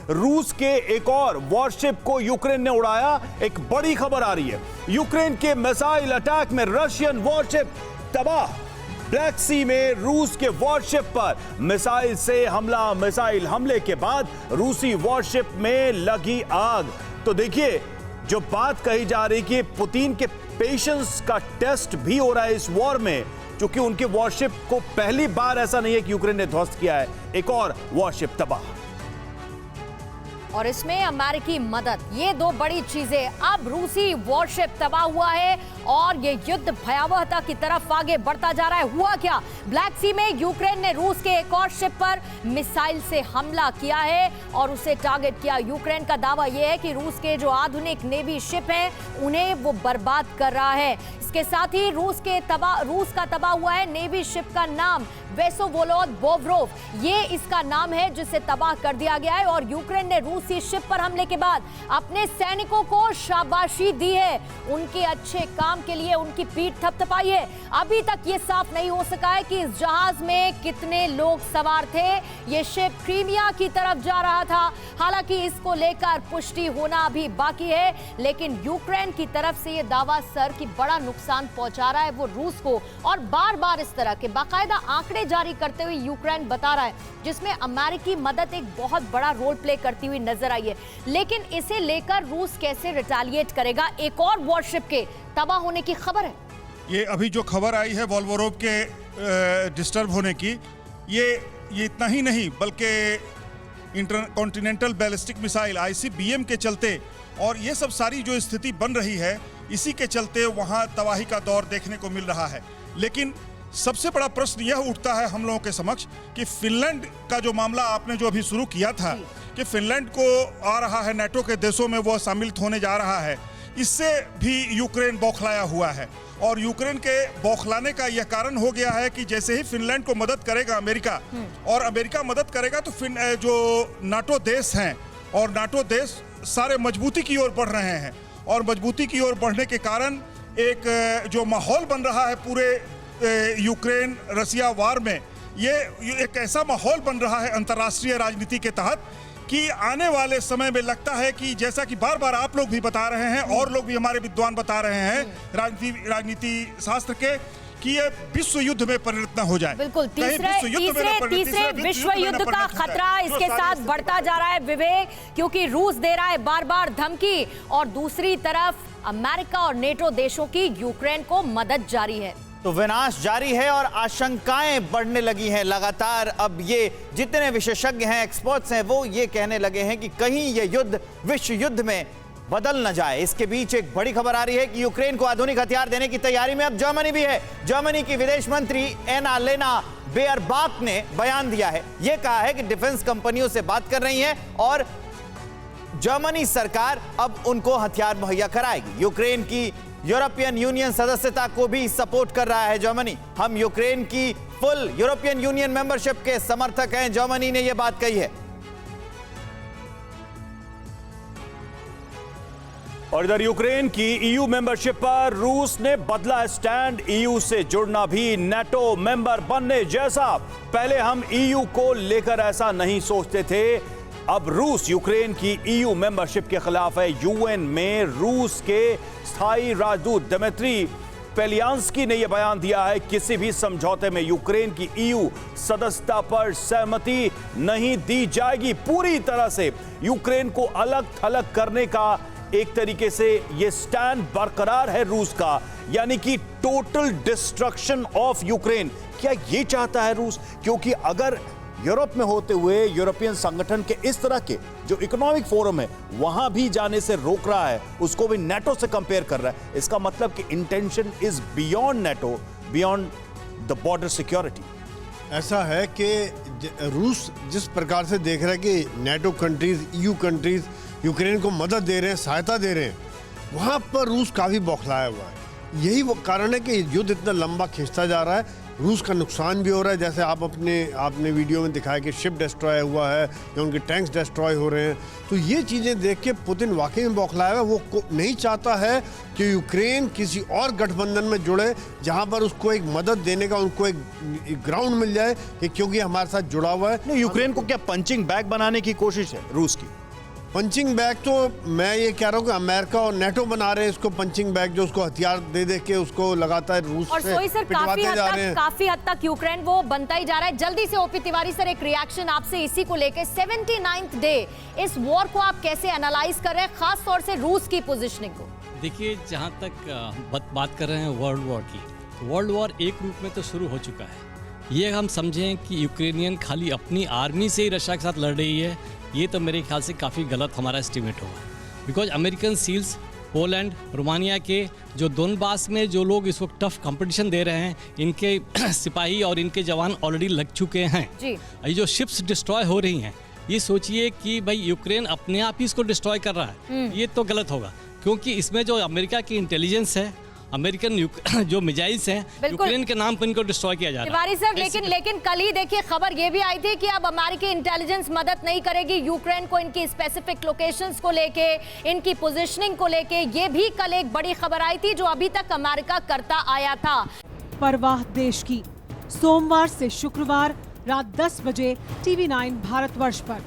रूस के एक और वॉरशिप को यूक्रेन ने उड़ाया। एक बड़ी खबर आ रही है, यूक्रेन के मिसाइल अटैक में रशियन वॉरशिप तबाह। ब्लैक सी में रूस के वॉरशिप पर मिसाइल से हमला, मिसाइल हमले के बाद रूसी वॉरशिप में लगी आग। तो देखिए, जो बात कही जा रही कि पुतिन के पेशेंस का टेस्ट भी हो रहा है इस वॉर में, क्योंकि उनके वॉरशिप को पहली बार ऐसा नहीं है कि यूक्रेन ने ध्वस्त किया है, एक और वॉरशिप तबाह। और इसमें अमेरिकी मदद, ये दो बड़ी चीजें। अब रूसी वॉरशिप तबाह हुआ है और ये युद्ध भयावहता की तरफ आगे बढ़ता जा रहा है। हुआ क्या? ब्लैक सी में यूक्रेन ने रूस के एक और शिप पर मिसाइल से हमला किया है और उसे टारगेट किया। यूक्रेन का दावा यह है कि रूस के जो आधुनिक नेवी शिप हैं उन्हें वो बर्बाद कर रहा है। इसके साथ ही रूस का तबाह हुआ है नेवी शिप का नाम वेसोवोलोद बोव्रोव, ये इसका नाम है जिसे तबाह कर दिया गया है। और यूक्रेन ने रूसी शिप पर हमले के बाद अपने सैनिकों को शाबाशी दी है, उनके अच्छे काम के लिए उनकी पीठ थपथपाई है। अभी तक ये साफ नहीं हो सका है कि इस जहाज में कितने लोग सवार थे। ये शिप क्रीमिया की तरफ जा रहा था, हालांकि इसको लेकर पुष्टि होना अभी बाकी है, लेकिन यूक्रेन की तरफ से ये दावा सर कि बड़ा नुकसान पहुंचा रहा है वो रूस को। और बार बार इस तरह के बाकायदा आंकड़े जारी करते हुए यूक्रेन बता रहा है, जिसमें अमेरिकी मदद एक बहुत बड़ा रोल प्ले करती हुई नजर आई है। लेकिन इसे लेकर रूस कैसे रिटेलिएट करेगा? एक और वॉरशिप के तबाह होने की खबर है। ये अभी जो खबर आई है वोल्गोरोव के डिस्टर्ब होने की, ये इतना ही नहीं बल्कि इंटरकॉन्टिनेंटल बैलिस्टिक मिसाइल ICBM के चलते, और ये सब सारी जो स्थिति बन रही है इसी के चलते वहाँ तबाही का दौर देखने को मिल रहा है। लेकिन सबसे बड़ा प्रश्न यह उठता है हम लोगों के समक्ष कि फिनलैंड का जो मामला आपने जो अभी शुरू किया था कि फिनलैंड को आ रहा है नाटो के देशों में वो शामिल होने जा रहा है, इससे भी यूक्रेन बौखलाया हुआ है। और यूक्रेन के बौखलाने का यह कारण हो गया है कि जैसे ही फिनलैंड को मदद करेगा अमेरिका और अमेरिका मदद करेगा तो जो नाटो देश हैं और नाटो देश सारे मजबूती की ओर बढ़ रहे हैं, और मजबूती की ओर बढ़ने के कारण एक जो माहौल बन रहा है पूरे यूक्रेन रसिया वार में, ये एक ऐसा माहौल बन रहा है अंतर्राष्ट्रीय राजनीति के तहत कि आने वाले समय में लगता है कि जैसा कि बार बार आप लोग भी बता रहे हैं और लोग भी हमारे विद्वान बता रहे हैं राजनीति शास्त्र के, कि ये विश्व युद्ध में परिणत न हो जाए। बिल्कुल, तीसरे विश्व युद्ध का खतरा इसके साथ बढ़ता जा रहा है विवेक, क्योंकि रूस दे रहा है बार बार धमकी और दूसरी तरफ अमेरिका और नेटो देशों की यूक्रेन को मदद जारी है। तो विनाश जारी है और आशंकाएं बढ़ने लगी हैं लगातार। अब ये जितने विशेषज्ञ हैं, एक्सपर्ट्स हैं, वो ये कहने लगे हैं कि कहीं ये युद्ध विश्व युद्ध में बदल न जाए। इसके बीच एक बड़ी खबर आ रही है कि यूक्रेन को आधुनिक हथियार देने की तैयारी में अब जर्मनी भी है। जर्मनी की विदेश मंत्री एनालेना बेयरबाक ने बयान दिया है, यह कहा है कि डिफेंस कंपनियों से बात कर रही है और जर्मनी सरकार अब उनको हथियार मुहैया कराएगी। यूक्रेन की यूरोपियन यूनियन सदस्यता को भी सपोर्ट कर रहा है जर्मनी। हम यूक्रेन की फुल यूरोपियन यूनियन मेंबरशिप के समर्थक हैं, जर्मनी ने यह बात कही है। और इधर यूक्रेन की EU मेंबरशिप पर रूस ने बदला स्टैंड, EU से जुड़ना भी नाटो मेंबर बनने जैसा। पहले हम EU को लेकर ऐसा नहीं सोचते थे, अब रूस यूक्रेन की EU मेंबरशिप के खिलाफ है। UN में रूस के स्थायी राजदूत दिमित्री पेलियांस्की ने यह बयान दिया है, किसी भी समझौते में यूक्रेन की EU सदस्यता पर सहमति नहीं दी जाएगी। पूरी तरह से यूक्रेन को अलग थलग करने का एक तरीके से यह स्टैंड बरकरार है रूस का, यानी कि टोटल डिस्ट्रक्शन ऑफ यूक्रेन। क्या यह चाहता है रूस? क्योंकि अगर यूरोप में होते हुए यूरोपियन संगठन के इस तरह के जो इकोनॉमिक फोरम है वहां भी जाने से रोक रहा है, उसको भी नाटो से कंपेयर कर रहा है, इसका मतलब कि intention is beyond NATO, beyond the border security. ऐसा है कि रूस जिस प्रकार से देख रहा है कि NATO countries, EU countries Ukraine को मदद दे रहे हैं, सहायता दे रहे हैं, वहां पर रूस काफी बौखलाया हुआ है। यही वो कारण है कि युद्ध इतना लंबा खिंचता जा रहा है। रूस का नुकसान भी हो रहा है, जैसे आपने वीडियो में दिखाया कि शिप डिस्ट्रॉय हुआ है या उनके टैंक्स डिस्ट्रॉय हो रहे हैं। तो ये चीज़ें देख के पुतिन वाकई में बौखलाया है। वो नहीं चाहता है कि यूक्रेन किसी और गठबंधन में जुड़े जहां पर उसको एक मदद देने का उनको एक ग्राउंड मिल जाए कि क्योंकि हमारे साथ जुड़ा हुआ है। नहीं, यूक्रेन को क्या पंचिंग बैग बनाने की कोशिश है रूस की? पंचिंग बैग तो मैं ये कह रहा हूँ कि अमेरिका और नेटो बना रहे हैं इसको पंचिंग बैग, जो उसको हथियार दे के उसको लगातार रूस और से सोई सर पिटवाते जा रहे हैं। काफी हद तक यूक्रेन वो बनता ही जा रहा है। जल्दी से ओपी तिवारी सर एक रिएक्शन आपसे इसी को लेके 79th डे इस वॉर को आप कैसे एनालाइज कर रहे हैं, खास तौर से रूस की पोजीशनिंग को? देखिए, जहाँ तक बात कर रहे हैं वर्ल्ड वॉर की, वर्ल्ड वॉर एक रूप में तो शुरू हो चुका है। ये हम समझें कि यूक्रेनियन खाली अपनी आर्मी से ही रशिया के साथ लड़ रही है, ये तो मेरे ख्याल से काफ़ी गलत हमारा एस्टिमेट होगा। Because American seals, Poland, Romania के जो दोनबास में जो लोग इस वक्त टफ कंपटीशन दे रहे हैं, इनके सिपाही और इनके जवान ऑलरेडी लग चुके हैं जी। ये जो शिप्स डिस्ट्रॉय हो रही हैं, ये सोचिए कि भाई यूक्रेन अपने आप ही इसको डिस्ट्रॉय कर रहा है, ये तो गलत होगा। क्योंकि इसमें जो अमेरिका की इंटेलिजेंस है, अमेरिकन जो मिसाइल्स हैं, यूक्रेन के नाम पर इनको डिस्ट्रॉय किया जा रहा है। तिवारी सर, लेकिन कल ही देखिए खबर ये भी आई थी कि अब अमेरिकी इंटेलिजेंस मदद नहीं करेगी यूक्रेन को इनकी स्पेसिफिक लोकेशंस को लेके, इनकी पोजीशनिंग को लेके। ये भी कल एक बड़ी खबर आई थी जो अभी तक अमेरिका करता आया था। परवाह देश की, सोमवार से शुक्रवार रात 10 बजे TV9 भारतवर्ष पर।